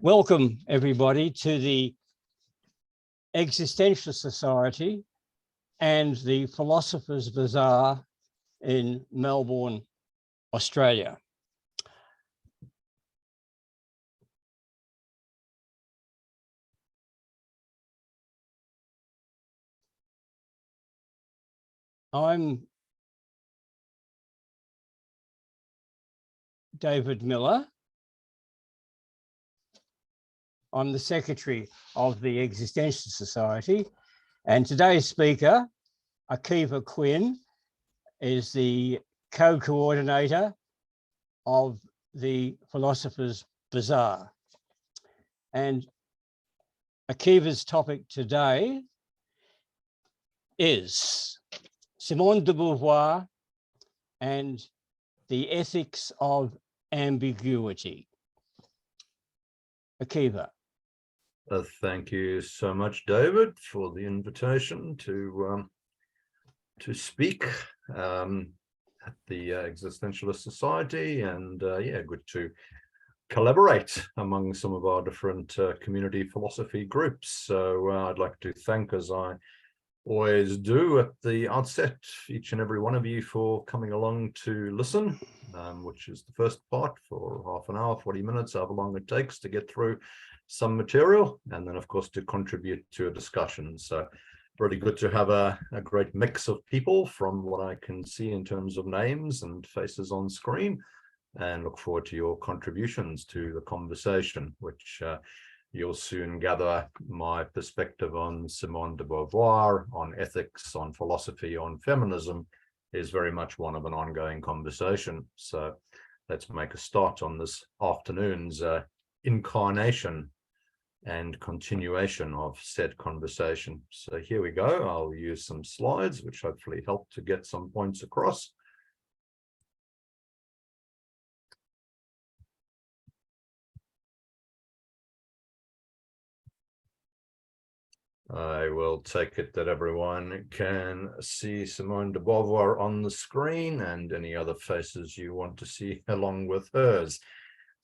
Welcome, everybody, to the Existentialist Society and the Philosophers Bazaar in Melbourne, Australia. I'm David Miller. I'm the secretary of the Existentialist Society, and today's speaker, Akiva Quinn, is the co-coordinator of the Philosophers Bazaar. And Akiva's topic today is Simone de Beauvoir and the ethics of ambiguity. Akiva. Thank you so much, David, for the invitation to speak at the Existentialist Society, and good to collaborate among some of our different community philosophy groups. So I'd like to thank, as I always do at the outset, each and every one of you for coming along to listen, which is the first part for half an hour, 40 minutes, however long it takes to get through some material, and then of course to contribute to a discussion. So really good to have a great mix of people from what I can see in terms of names and faces on screen, and look forward to your contributions to the conversation, which you'll soon gather my perspective on Simone de Beauvoir, on ethics, on philosophy, on feminism is very much one of an ongoing conversation. So let's make a start on this afternoon's incarnation and continuation of said conversation. So here we go. I'll use some slides, which hopefully help to get some points across. I will take it that everyone can see Simone de Beauvoir on the screen and any other faces you want to see along with hers.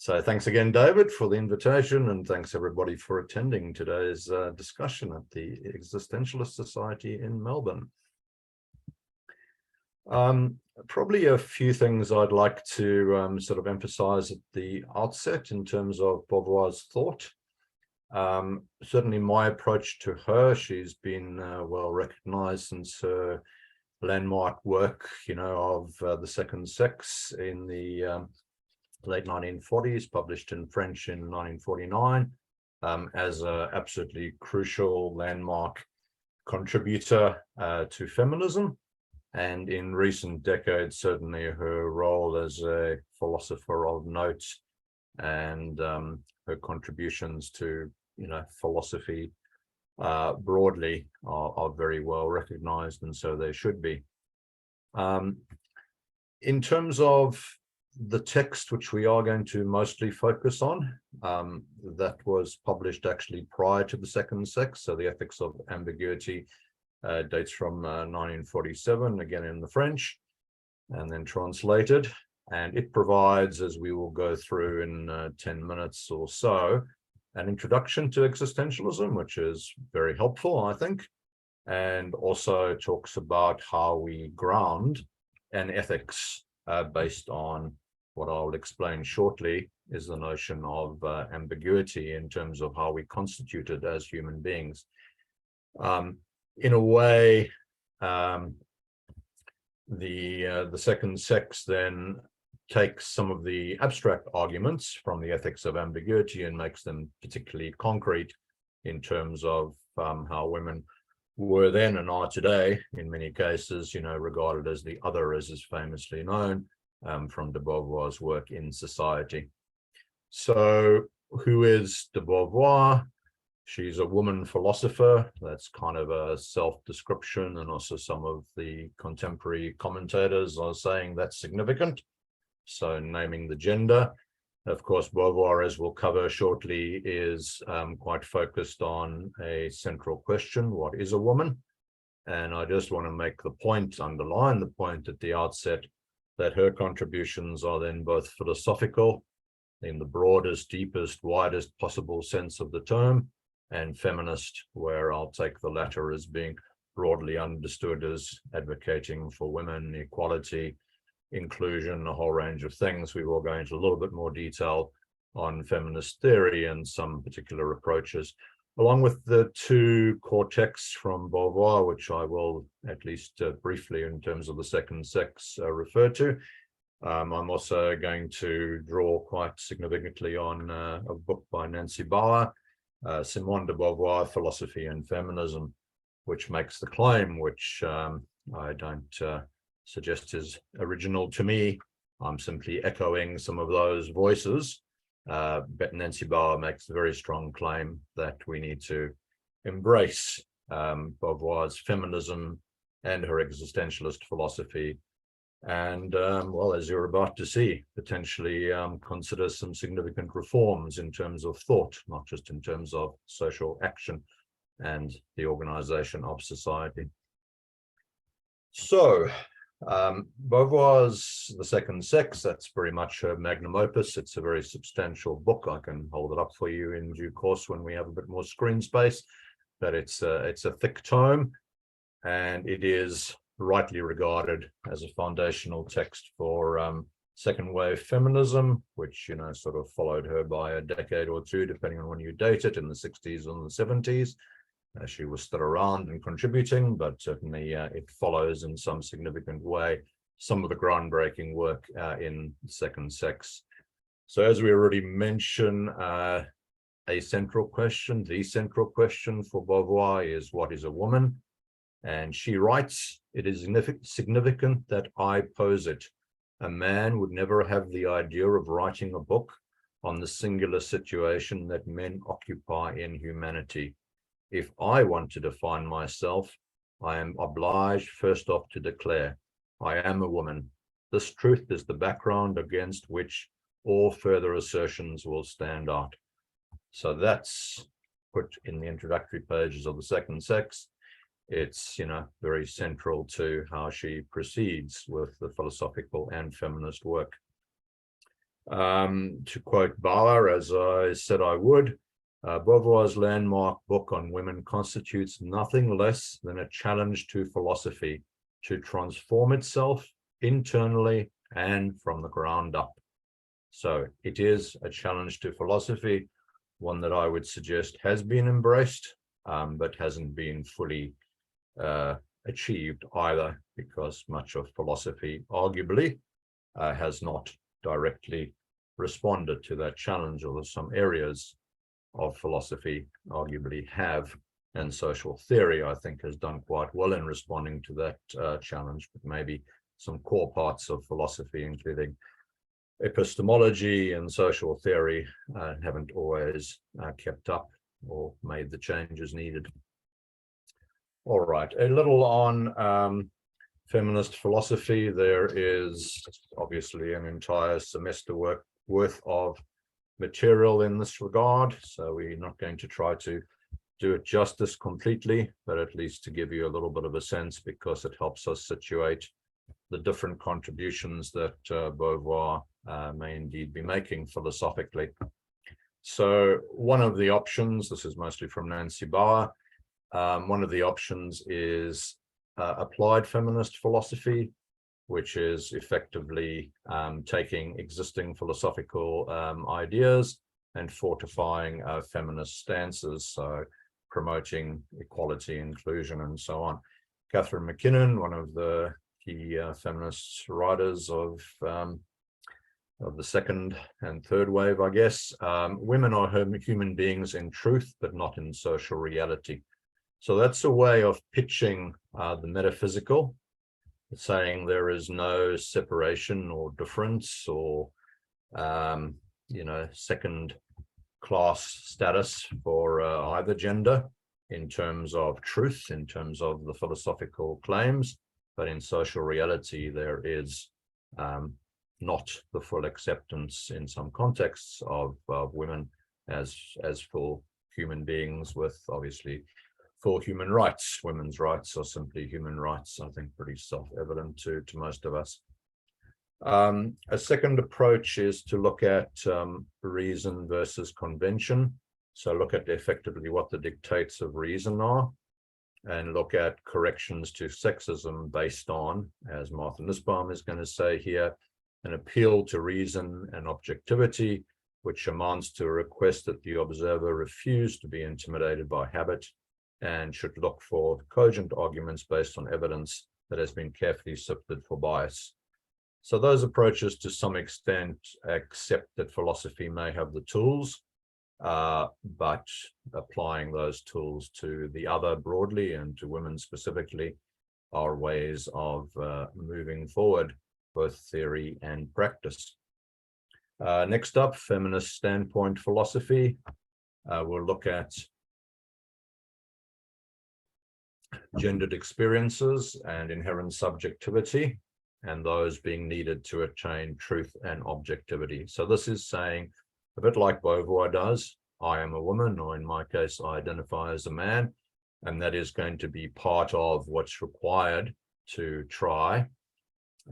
So thanks again, David, for the invitation, and thanks everybody for attending today's discussion at the Existentialist Society in Melbourne. Probably a few things I'd like to sort of emphasize at the outset in terms of Beauvoir's thought. Certainly my approach to her, she's been well recognized since her landmark work, of the second sex in the late 1940s, published in French in 1949, as an absolutely crucial landmark contributor to feminism. And in recent decades, certainly her role as a philosopher of note and her contributions to philosophy broadly are very well recognized, and so they should be. In terms of the text, which we are going to mostly focus on, that was published actually prior to the second sex. So the Ethics of Ambiguity dates from 1947, again in the French, and then translated. And it provides, as we will go through in 10 minutes or so, an introduction to existentialism, which is very helpful, I think, and also talks about how we ground an ethics based on what I'll explain shortly is the notion of ambiguity in terms of how we constituted as human beings. In a way, the second sex then takes some of the abstract arguments from the ethics of ambiguity and makes them particularly concrete in terms of how women were then and are today, in many cases, regarded as the other, as is famously known from de Beauvoir's work in Society. So who is de Beauvoir? She's a woman philosopher. That's kind of a self-description, and also some of the contemporary commentators are saying that's significant. So naming the gender. Of course, Beauvoir, as we'll cover shortly, is quite focused on a central question: what is a woman? And I just want to make the point, underline the point at the outset, that her contributions are then both philosophical in the broadest, deepest, widest possible sense of the term, and feminist, where I'll take the latter as being broadly understood as advocating for women, equality, inclusion, a whole range of things. We will go into a little bit more detail on feminist theory and some particular approaches, along with the two core texts from Beauvoir, which I will at least briefly in terms of the second sex refer to. I'm also going to draw quite significantly on a book by Nancy Bauer, Simone de Beauvoir, Philosophy and Feminism, which makes the claim, which I don't suggest is original to me. I'm simply echoing some of those voices. But Nancy Bauer makes the very strong claim that we need to embrace Beauvoir's feminism and her existentialist philosophy. And well, as you're about to see, potentially consider some significant reforms in terms of thought, not just in terms of social action and the organization of society. So Beauvoir's The Second Sex, that's very much her magnum opus. It's a very substantial book. I can hold it up for you in due course when we have a bit more screen space, but it's a thick tome, and it is rightly regarded as a foundational text for second wave feminism, which, you know, sort of followed her by a decade or two, depending on when you date it, in the 60s and the 70s. She was still around and contributing, but certainly it follows in some significant way some of the groundbreaking work in Second Sex. So as we already mentioned, the central question for Beauvoir is, what is a woman? And she writes, it is significant that I pose it. A man would never have the idea of writing a book on the singular situation that men occupy in humanity. If I want to define myself, I am obliged first off to declare, I am a woman. This truth is the background against which all further assertions will stand out. So that's put in the introductory pages of The Second Sex. It's, you know, very central to how she proceeds with the philosophical and feminist work. To quote Bauer, as I said I would, Beauvoir's landmark book on women constitutes nothing less than a challenge to philosophy to transform itself internally and from the ground up. So it is a challenge to philosophy, one that I would suggest has been embraced, but hasn't been fully achieved either, because much of philosophy arguably has not directly responded to that challenge, although some areas of philosophy arguably have, and social theory, I think, has done quite well in responding to that challenge, but maybe some core parts of philosophy, including epistemology and social theory, haven't always kept up or made the changes needed. All right, a little on feminist philosophy. There is obviously an entire semester worth of material in this regard, so we're not going to try to do it justice completely, but at least to give you a little bit of a sense, because it helps us situate the different contributions that Beauvoir may indeed be making philosophically. So one of the options, this is mostly from Nancy Bauer, one of the options is applied feminist philosophy, which is effectively taking existing philosophical ideas and fortifying feminist stances, so promoting equality, inclusion, and so on. Catherine McKinnon, one of the key feminist writers of the second and third wave, I guess, women are human beings in truth, but not in social reality. So that's a way of pitching the metaphysical, saying there is no separation or difference or, you know, second class status for either gender in terms of truth, in terms of the philosophical claims, but in social reality, there is not the full acceptance in some contexts of women as full human beings with obviously full human rights. Women's rights are simply human rights, I think, pretty self-evident to most of us. A second approach is to look at reason versus convention. So look at effectively what the dictates of reason are, and look at corrections to sexism based on, as Martha Nussbaum is going to say here, an appeal to reason and objectivity, which amounts to a request that the observer refuse to be intimidated by habit and should look for cogent arguments based on evidence that has been carefully sifted for bias. So those approaches to some extent accept that philosophy may have the tools, but applying those tools to the other broadly and to women specifically are ways of moving forward, both theory and practice. Next up, feminist standpoint philosophy. We'll look at gendered experiences and inherent subjectivity, and those being needed to attain truth and objectivity. So this is saying, a bit like Beauvoir does, I am a woman, or in my case, I identify as a man, and that is going to be part of what's required to try,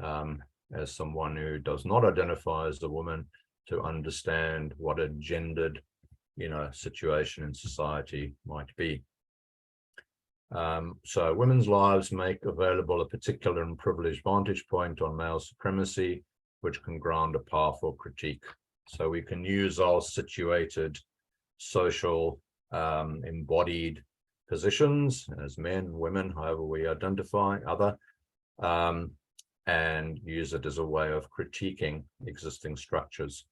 as someone who does not identify as a woman, to understand what a gendered, situation in society might be. So women's lives make available a particular and privileged vantage point on male supremacy, which can ground a powerful critique. So we can use our situated social embodied positions as men, women, however we identify, and use it as a way of critiquing existing structures.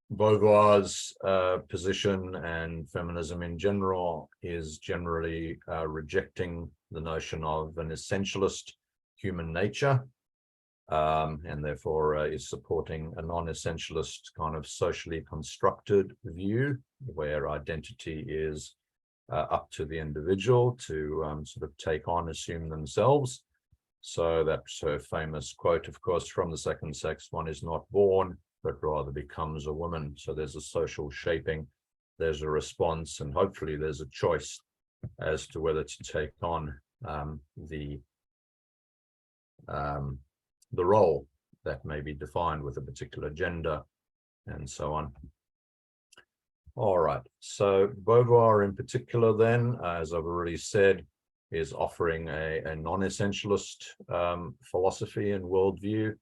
Beauvoir's position and feminism in general is generally rejecting the notion of an essentialist human nature, and therefore is supporting a non-essentialist kind of socially constructed view where identity is up to the individual to sort of take on, assume themselves. So that's her famous quote, of course, from The Second Sex: one is not born, but rather becomes a woman. So there's a social shaping, there's a response, and hopefully there's a choice as to whether to take on the role that may be defined with a particular gender, and so on. All right, so Beauvoir in particular then, as I've already said, is offering a non-essentialist philosophy and worldview,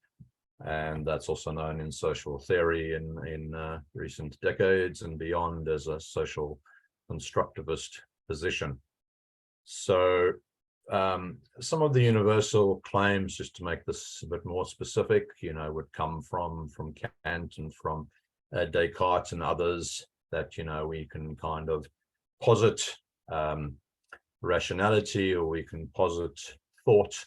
and that's also known in social theory in recent decades and beyond as a social constructivist position. So some of the universal claims, just to make this a bit more specific, would come from Kant and from Descartes and others, that we can kind of posit rationality, or we can posit thought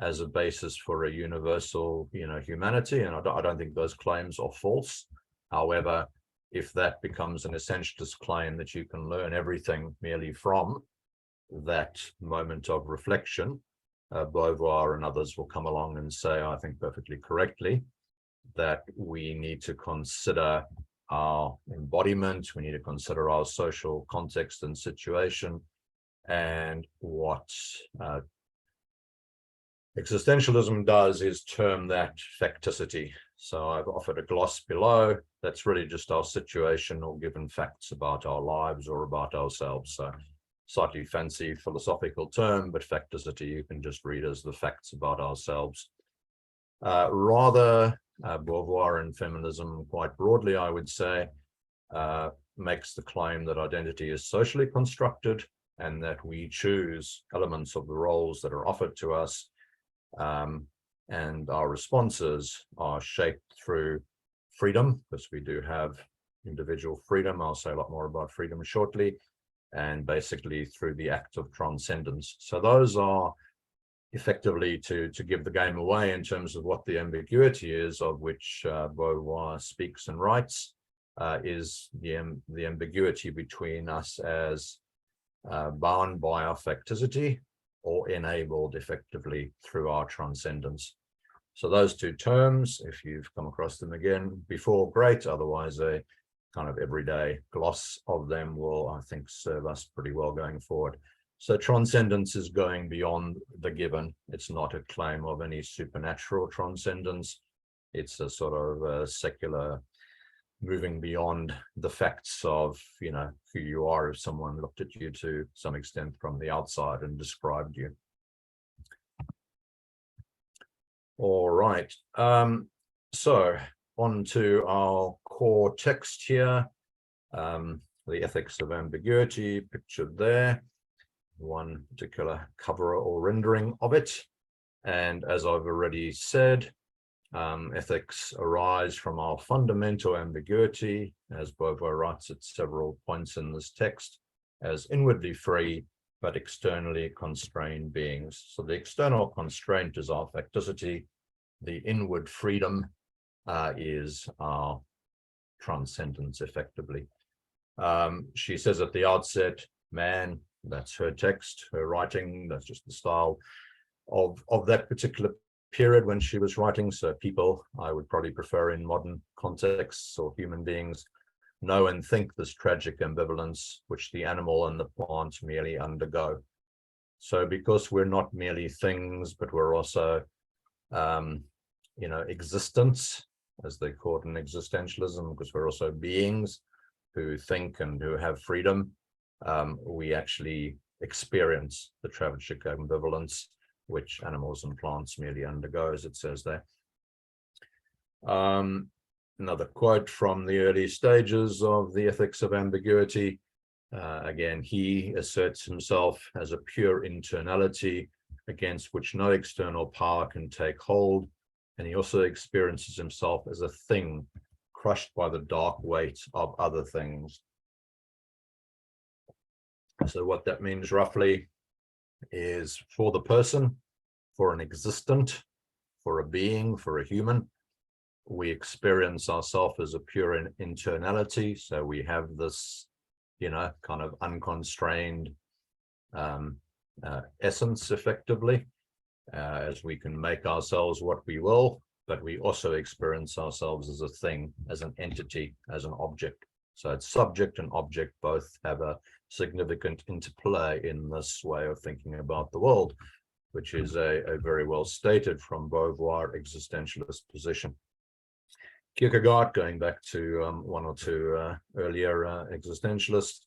as a basis for a universal humanity, and I don't think those claims are false. However, if that becomes an essentialist claim that you can learn everything merely from that moment of reflection, Beauvoir and others will come along and say, I think perfectly correctly, that we need to consider our embodiment, we need to consider our social context and situation, and what existentialism does is term that facticity. So I've offered a gloss below. That's really just our situation or given facts about our lives or about ourselves. So slightly fancy philosophical term, but facticity you can just read as the facts about ourselves. Rather, Beauvoir and feminism quite broadly, I would say, makes the claim that identity is socially constructed and that we choose elements of the roles that are offered to us, and our responses are shaped through freedom, because we do have individual freedom. I'll say a lot more about freedom shortly, and basically through the act of transcendence. So those are effectively, to give the game away in terms of what the ambiguity is, of which Beauvoir speaks and writes, is the ambiguity between us as bound by our facticity or enabled effectively through our transcendence. So those two terms, if you've come across them again before, great. Otherwise, a kind of everyday gloss of them will, I think, serve us pretty well going forward. So transcendence is going beyond the given. It's not a claim of any supernatural transcendence. It's a sort of secular moving beyond the facts of, you know, who you are if someone looked at you to some extent from the outside and described you. All right. So on to our core text here. The ethics of ambiguity pictured there. One particular cover or rendering of it. And as I've already said, ethics arise from our fundamental ambiguity, as Beauvoir writes at several points in this text, as inwardly free but externally constrained beings. So the external constraint is our facticity. The inward freedom is our transcendence, effectively. She says at the outset, man, that's her text, her writing, that's just the style of that particular period when she was writing. So people, I would probably prefer in modern contexts, or human beings, know and think this tragic ambivalence which the animal and the plant merely undergo. So because we're not merely things, but we're also, you know, existence, as they call it in existentialism, because we're also beings who think and who have freedom, we actually experience the tragic ambivalence which animals and plants merely undergo, as it says there. Another quote from the early stages of the ethics of ambiguity. Again, he asserts himself as a pure internality against which no external power can take hold. And he also experiences himself as a thing crushed by the dark weight of other things. So what that means roughly is, for the person, for an existent, for a being, for a human, we experience ourselves as a pure internality. So we have this, you know, kind of unconstrained essence, effectively, as we can make ourselves what we will, but we also experience ourselves as a thing, as an entity, as an object. So it's subject and object both have a significant interplay in this way of thinking about the world, which is a very well stated from Beauvoir existentialist position. Kierkegaard, going back to one or two earlier existentialists,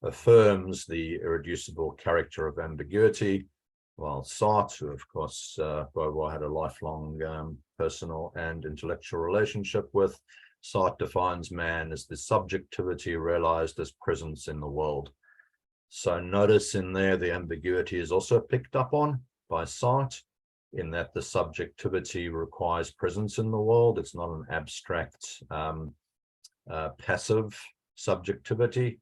affirms the irreducible character of ambiguity, while Sartre, who of course Beauvoir had a lifelong personal and intellectual relationship with, Sartre defines man as the subjectivity realized as presence in the world. So notice in there the ambiguity is also picked up on by Sartre, in that the subjectivity requires presence in the world. It's not an abstract, passive subjectivity.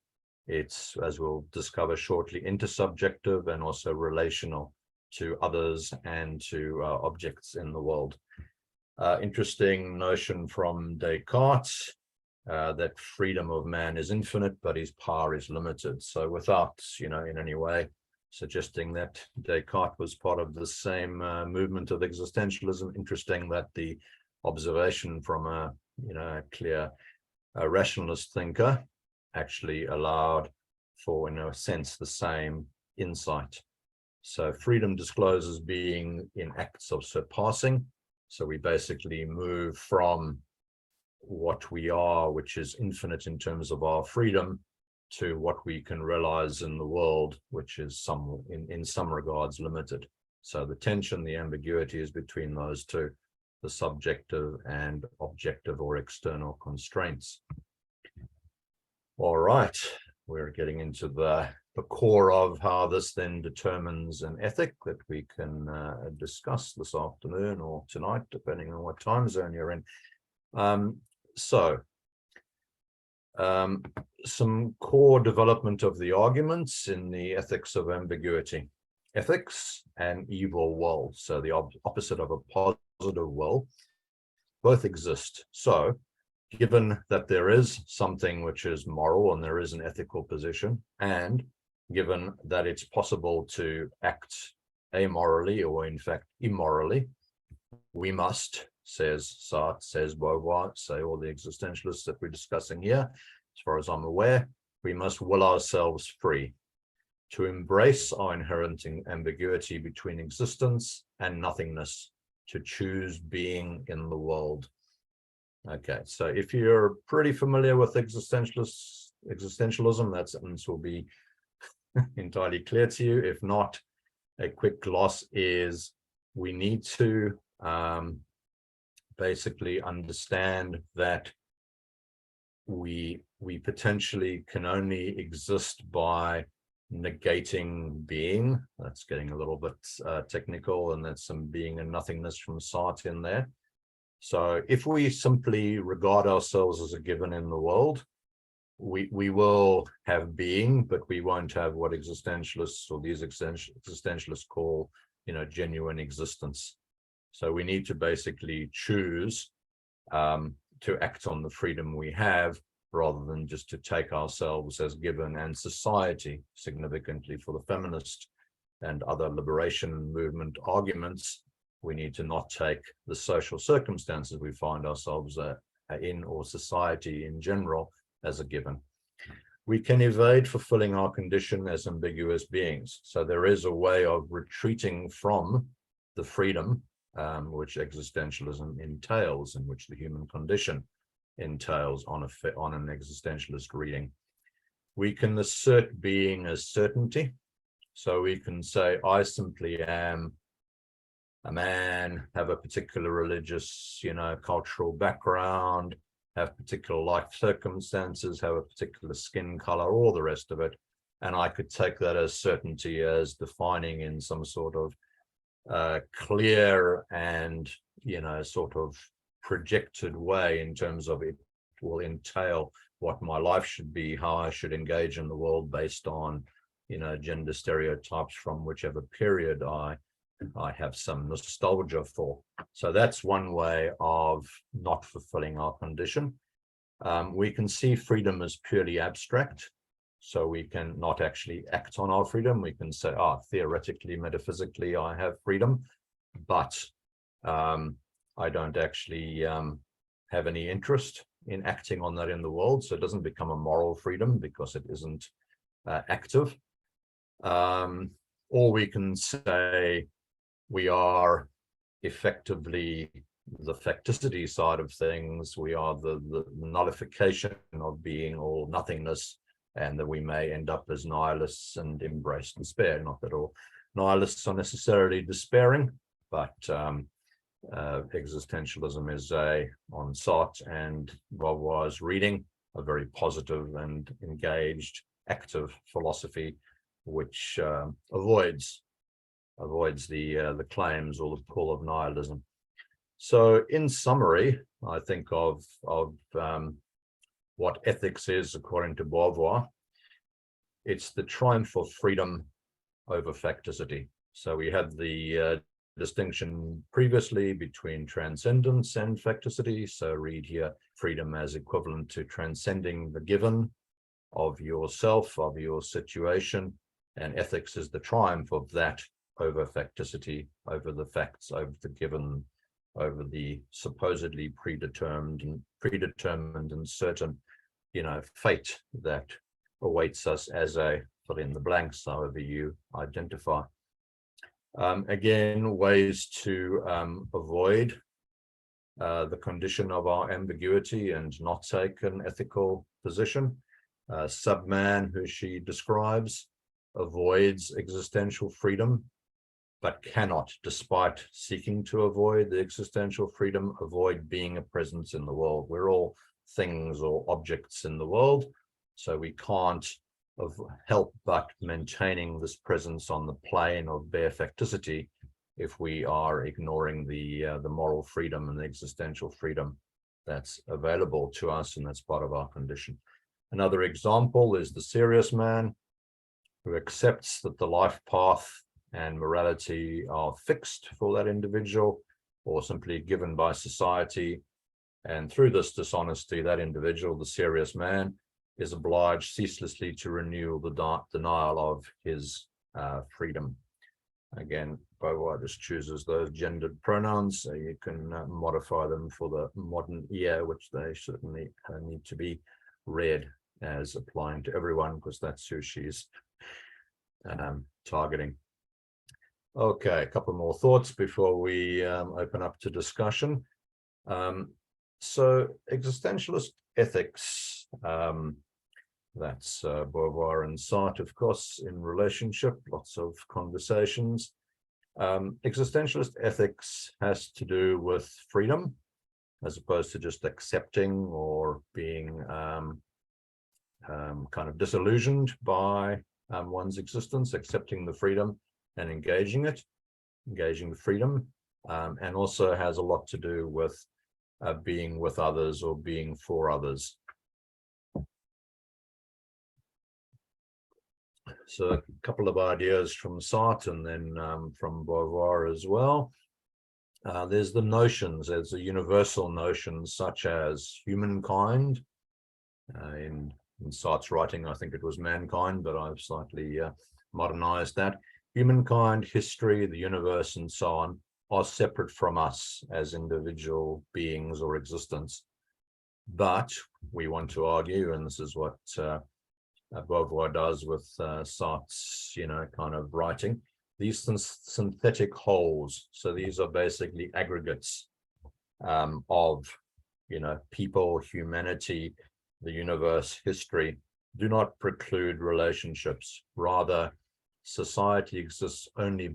It's, as we'll discover shortly, intersubjective and also relational to others and to objects in the world. Interesting notion from Descartes, that freedom of man is infinite, but his power is limited. So without, you know, in any way suggesting that Descartes was part of the same movement of existentialism, interesting that the observation from a, you know, a clear rationalist thinker actually allowed for, in a sense, the same insight. So freedom discloses being in acts of surpassing. So we basically move from what we are, which is infinite in terms of our freedom, to what we can realize in the world, which is in some regards limited. So the tension, the ambiguity is between those two, the subjective and objective or external constraints. All right, we're getting into the core of how this then determines an ethic that we can discuss this afternoon or tonight, depending on what time zone you're in. Some core development of the arguments in the ethics of ambiguity. Ethics and evil will, so the opposite of a positive will, both exist. So given that there is something which is moral and there is an ethical position, and given that it's possible to act amorally or in fact immorally, we must, says Sartre, says Beauvoir, say all the existentialists that we're discussing here, as far as I'm aware, we must will ourselves free. to embrace our inherent ambiguity between existence and nothingness, to choose being in the world. Okay, so if you're pretty familiar with existentialism, this will be entirely clear to you. If not, a quick gloss is we need to basically understand that we potentially can only exist by negating being. That's getting a little bit technical, and there's some being and nothingness from Sartre in there. So if we simply regard ourselves as a given in the world, we will have being, but we won't have what existentialists or these existentialists call, genuine existence. So we need to basically choose to act on the freedom we have, rather than just to take ourselves as given, and society, significantly for the feminist and other liberation movement arguments, we need to not take the social circumstances we find ourselves in, or society in general, as a given. We can evade fulfilling our condition as ambiguous beings. So there is a way of retreating from the freedom which existentialism entails, and which the human condition entails on an existentialist reading. We can assert being as certainty. So we can say, I simply am a man, have a particular religious, cultural background, have particular life circumstances, have a particular skin color, all the rest of it. And I could take that as certainty, as defining in some sort of clear and, sort of projected way, in terms of it will entail what my life should be, how I should engage in the world based on, gender stereotypes from whichever period I have some nostalgia for. So that's one way of not fulfilling our condition. We can see freedom as purely abstract. So we can not actually act on our freedom. We can say, theoretically, metaphysically, I have freedom, but I don't actually have any interest in acting on that in the world. So it doesn't become a moral freedom because it isn't active. Or we can say we are effectively the facticity side of things. We are the nullification of being, or nothingness, and that we may end up as nihilists and embrace despair. Not that all nihilists are necessarily despairing, but existentialism is on Sartre and Beauvoir's reading, a very positive and engaged, active philosophy, which avoids the claims or the pull of nihilism. So in summary, I think of what ethics is according to Beauvoir. It's the triumph of freedom over facticity. So we had the distinction previously between transcendence and facticity. So read here, freedom as equivalent to transcending the given of yourself, of your situation, and ethics is the triumph of that over facticity, over the facts, over the given, over the supposedly predetermined and certain, fate that awaits us as a fill in the blanks, however you identify. Again, ways to avoid the condition of our ambiguity and not take an ethical position. Subman, who she describes, avoids existential freedom, but cannot, despite seeking to avoid the existential freedom, avoid being a presence in the world. We're all things or objects in the world, so we can't help but maintaining this presence on the plane of bare facticity if we are ignoring the moral freedom and the existential freedom that's available to us, and that's part of our condition. Another example is the serious man, who accepts that the life path and morality are fixed for that individual, or simply given by society. And through this dishonesty, that individual, the serious man, is obliged ceaselessly to renew the denial of his freedom. Again, Beauvoir just chooses those gendered pronouns, so you can modify them for the modern ear, which they certainly need to be read as applying to everyone, because that's who she's targeting. Okay, a couple more thoughts before we open up to discussion. So existentialist ethics, that's Beauvoir and Sartre, of course, in relationship, lots of conversations. Existentialist ethics has to do with freedom, as opposed to just accepting or being kind of disillusioned by one's existence, accepting the freedom and engaging the freedom, and also has a lot to do with being with others or being for others. So a couple of ideas from Sartre and then from Beauvoir as well. There's the notions, there's the universal notions such as humankind. In Sartre's writing, I think it was mankind, but I've slightly modernized that. Humankind, history, the universe, and so on are separate from us as individual beings or existence. But we want to argue, and this is what Beauvoir does with Sartre's, kind of writing, these synthetic wholes. So these are basically aggregates of, people, humanity, the universe, history, do not preclude relationships. Rather, society exists only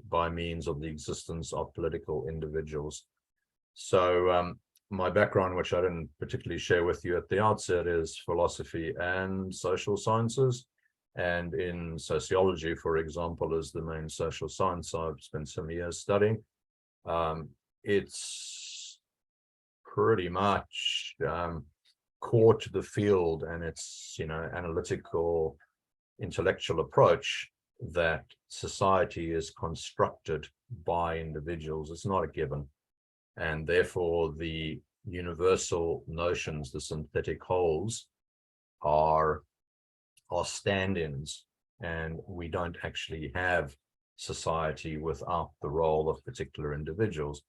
by means of the existence of political individuals. So my background, which I didn't particularly share with you at the outset, is philosophy and social sciences. And in sociology, for example, is the main social science I've spent some years studying. It's pretty much core to the field and its, analytical, intellectual approach that society is constructed by individuals. It's not a given. And therefore, the universal notions, the synthetic wholes, are stand-ins, and we don't actually have society without the role of particular individuals,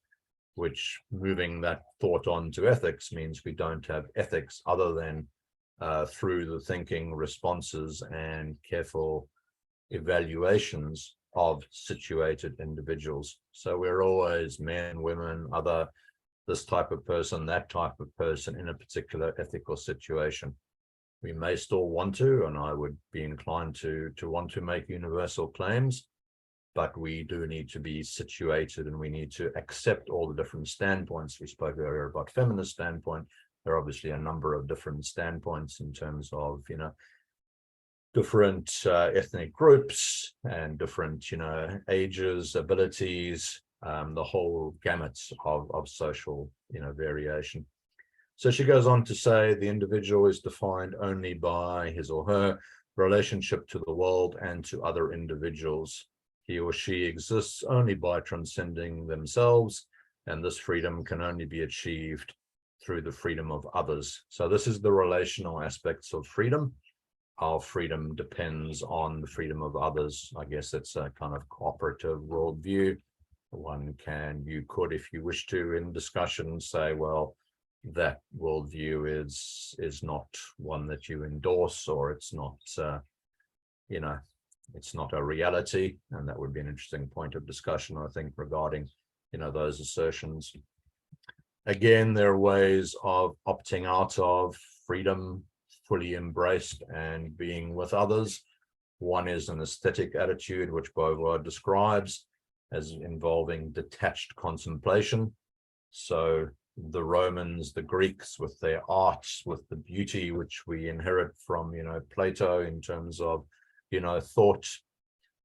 which, moving that thought on to ethics, means we don't have ethics other than through the thinking, responses, and careful evaluations of situated individuals. So we're always men, women, other, this type of person, that type of person in a particular ethical situation. We may still want to, and I would be inclined to want to make universal claims, but we do need to be situated and we need to accept all the different standpoints. We spoke earlier about feminist standpoint. There are obviously a number of different standpoints in terms of, different ethnic groups and different, ages, abilities, the whole gamut of social, variation. So she goes on to say the individual is defined only by his or her relationship to the world and to other individuals. He or she exists only by transcending themselves, and this freedom can only be achieved through the freedom of others. So this is the relational aspects of freedom. Our freedom depends on the freedom of others. I guess it's a kind of cooperative worldview. You could, if you wish to, in discussion, say, well, that worldview is not one that you endorse, or it's not, it's not a reality. And that would be an interesting point of discussion, I think, regarding, those assertions. Again, there are ways of opting out of freedom, fully embraced and being with others. One is an aesthetic attitude, which Beauvoir describes as involving detached contemplation. So the Romans, the Greeks, with their arts, with the beauty which we inherit from, Plato in terms of, thought,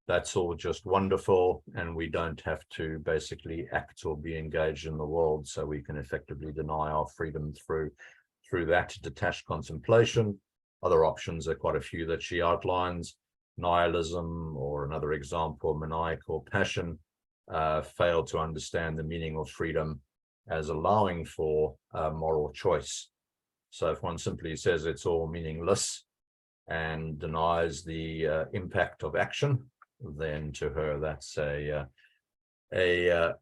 that's all just wonderful, and we don't have to basically act or be engaged in the world, so we can effectively deny our freedom through that detached contemplation. Other options are quite a few that she outlines. Nihilism, or another example, maniacal passion, fail to understand the meaning of freedom as allowing for moral choice. So if one simply says it's all meaningless and denies the impact of action, then to her that's a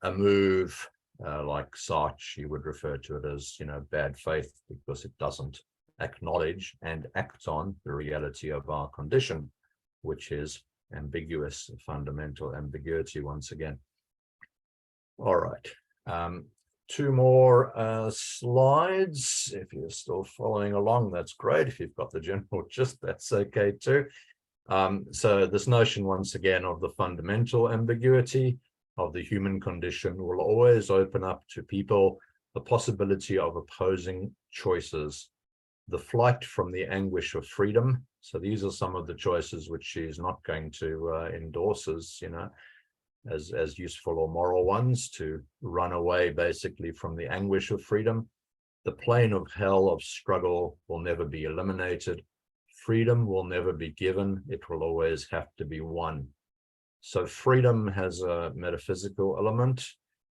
move like Sartre, you would refer to it as, bad faith, because it doesn't acknowledge and act on the reality of our condition, which is ambiguous, fundamental ambiguity once again. All right. Two more slides. If you're still following along, that's great. If you've got the general gist, that's okay too. So this notion, once again, of the fundamental ambiguity of the human condition will always open up to people the possibility of opposing choices, the flight from the anguish of freedom. So these are some of the choices which she's not going to endorse as, as useful or moral ones, to run away basically from the anguish of freedom. The plane of hell of struggle will never be eliminated. Freedom will never be given. It will always have to be won. So freedom has a metaphysical element,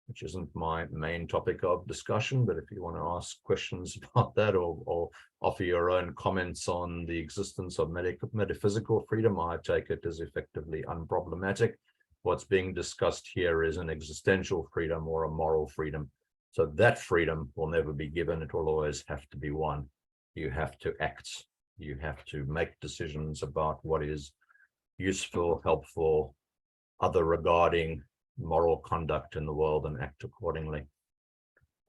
which isn't my main topic of discussion, but if you want to ask questions about that or offer your own comments on the existence of metaphysical freedom, I take it as effectively unproblematic. What's being discussed here is an existential freedom or a moral freedom. So that freedom will never be given. It will always have to be won. You have to act. You have to make decisions about what is useful, helpful, other regarding moral conduct in the world, and act accordingly.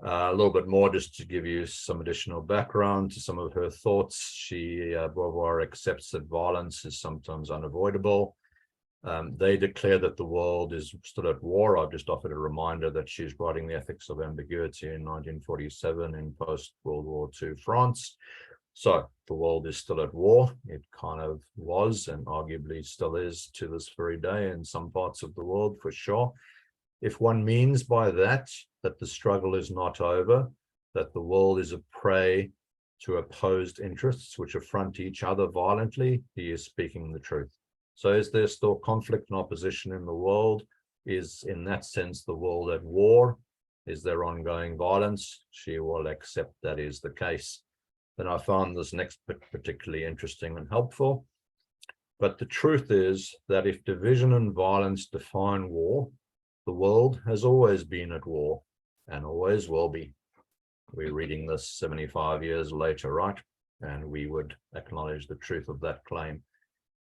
A little bit more just to give you some additional background to some of her thoughts. Beauvoir accepts that violence is sometimes unavoidable. They declare that the world is still at war. I've just offered a reminder that she's writing The Ethics of Ambiguity in 1947 in post-World War II France. So the world is still at war. It kind of was and arguably still is to this very day in some parts of the world, for sure. If one means by that the struggle is not over, that the world is a prey to opposed interests which affront each other violently, he is speaking the truth. So is there still conflict and opposition in the world? Is, in that sense, the world at war? Is there ongoing violence? She will accept that is the case. And I found this next bit particularly interesting and helpful. But the truth is that if division and violence define war, the world has always been at war and always will be. We're reading this 75 years later, right? And we would acknowledge the truth of that claim.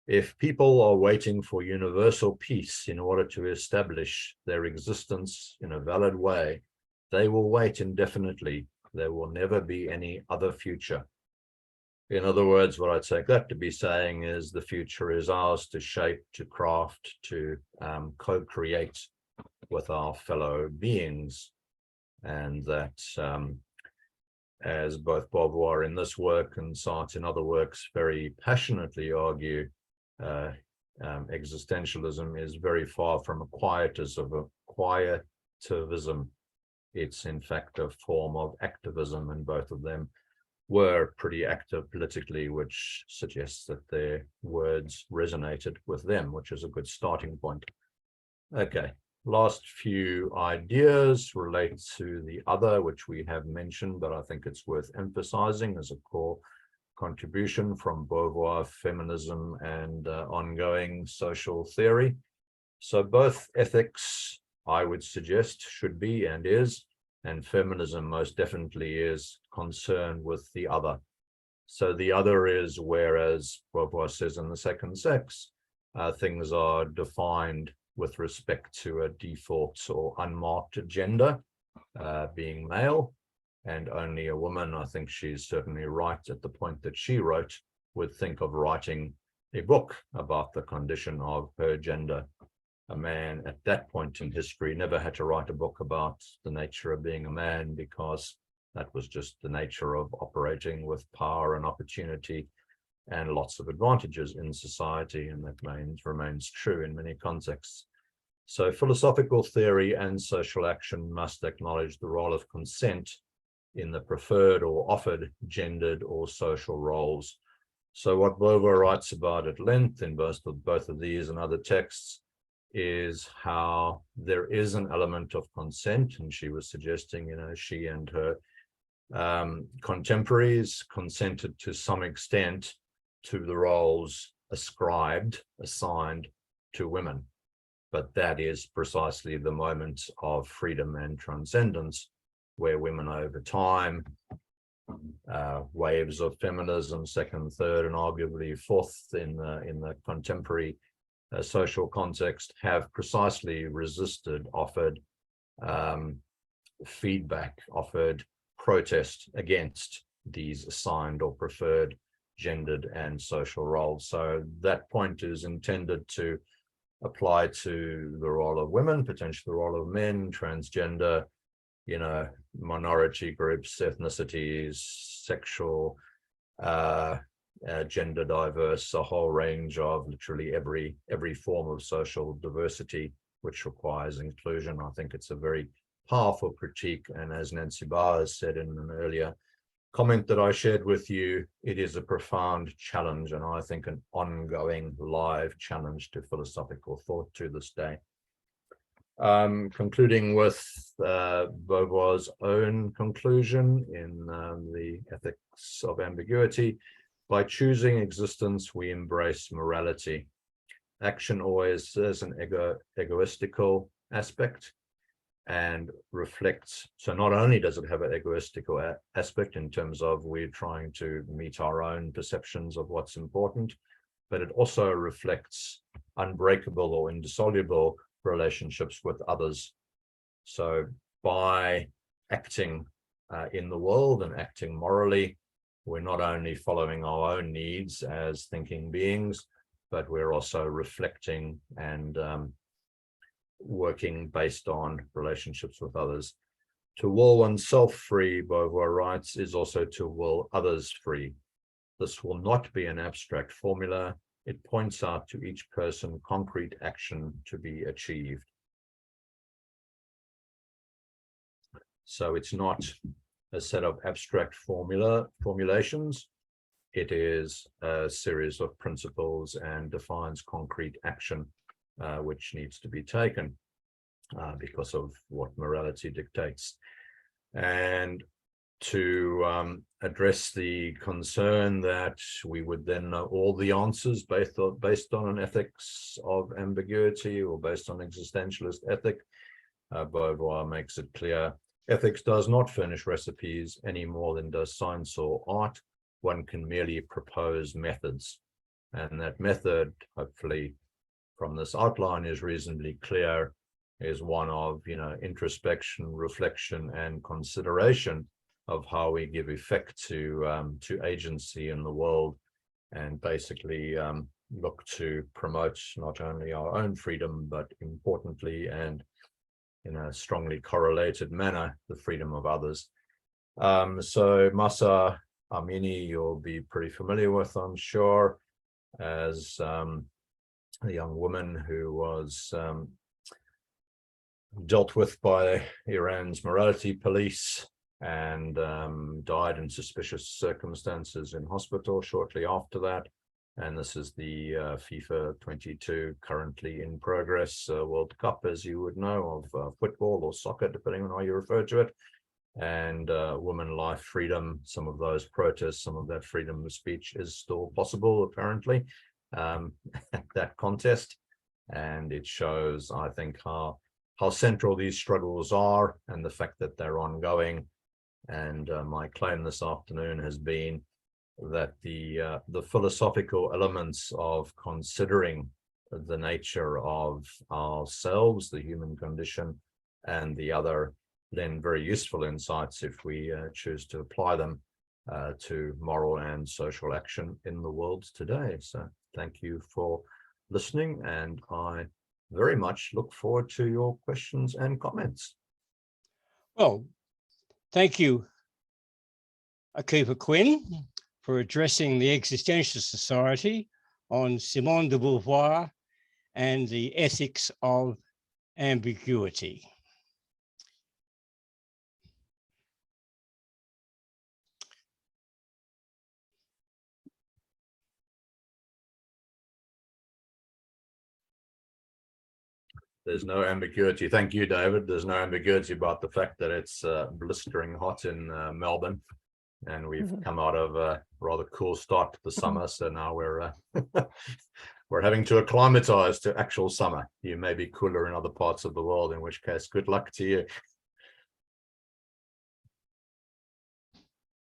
If people are waiting for universal peace in order to establish their existence in a valid way, they will wait indefinitely. There will never be any other future. In other words, what I take that to be saying is the future is ours to shape, to craft, to co-create with our fellow beings. And that, as both Beauvoir in this work and Sartre in other works very passionately argue, existentialism is very far from a quietivism. It's in fact a form of activism, and both of them were pretty active politically, which suggests that their words resonated with them, which is a good starting point. Okay, last few ideas relate to the other, which we have mentioned, but I think it's worth emphasizing as a core contribution from Beauvoir, feminism, and ongoing social theory. So both ethics, I would suggest, should be and is, and feminism most definitely is, concerned with the other. So the other is, whereas Beauvoir says in The Second Sex, things are defined with respect to a default or unmarked gender, being male, and only a woman, I think she's certainly right at the point that she wrote, would think of writing a book about the condition of her gender. A man at that point in history never had to write a book about the nature of being a man, because that was just the nature of operating with power and opportunity and lots of advantages in society, and that remains true in many contexts. So philosophical theory and social action must acknowledge the role of consent in the preferred or offered gendered or social roles. So what Beauvoir writes about at length in both of these and other texts is how there is an element of consent, and she was suggesting, she and her contemporaries consented to some extent to the roles assigned to women. But that is precisely the moment of freedom and transcendence, where women over time, waves of feminism, second, third, and arguably fourth in the contemporary social context have precisely resisted, offered feedback, offered protest against these assigned or preferred gendered and social roles. So that point is intended to apply to the role of women, potentially the role of men, transgender, minority groups, ethnicities, sexual, gender diverse, a whole range of literally every form of social diversity which requires inclusion. I think it's a very powerful critique, and as Nancy Barr has said in an earlier comment that I shared with you, it is a profound challenge, and I think an ongoing live challenge to philosophical thought to this day. Concluding with Beauvoir's own conclusion in the Ethics of Ambiguity: by choosing existence, we embrace morality. Action always has an egoistical aspect and reflects, so not only does it have an egoistical aspect in terms of we're trying to meet our own perceptions of what's important, but it also reflects unbreakable or indissoluble relationships with others. So by acting in the world and acting morally, we're not only following our own needs as thinking beings, but we're also reflecting and working based on relationships with others. To will oneself free, Beauvoir writes, is also to will others free. This will not be an abstract formula. It points out to each person concrete action to be achieved. So it's not a set of abstract formulations. It is a series of principles and defines concrete action which needs to be taken because of what morality dictates. And to address the concern that we would then know all the answers based on an ethics of ambiguity or based on existentialist ethic, Beauvoir makes it clear ethics does not furnish recipes any more than does science or art. One can merely propose methods, and that method, hopefully from this outline, is reasonably clear, is one of introspection, reflection, and consideration of how we give effect to agency in the world, and basically look to promote not only our own freedom, but importantly and in a strongly correlated manner, the freedom of others. So Mahsa Amini, you'll be pretty familiar with, I'm sure, as a young woman who was dealt with by Iran's morality police and died in suspicious circumstances in hospital shortly after that. And this is the FIFA 22 currently in progress World Cup, as you would know, of football or soccer, depending on how you refer to it. And women, life, freedom, some of those protests, some of that freedom of speech is still possible, apparently, at that contest. And it shows, I think, how central these struggles are and the fact that they're ongoing. And my claim this afternoon has been that the philosophical elements of considering the nature of ourselves, the human condition, and the other, then very useful insights if we choose to apply them to moral and social action in the world today. So thank you for listening, and I very much look forward to your questions and comments. Well, thank you, Akiva Quinn, for addressing the Existentialist Society on Simone de Beauvoir and the ethics of ambiguity. There's no ambiguity. Thank you, David. There's no ambiguity about the fact that it's blistering hot in Melbourne, and we've come out of a rather cool start to the summer. So now we're we're having to acclimatize to actual summer. You may be cooler in other parts of the world, in which case, good luck to you.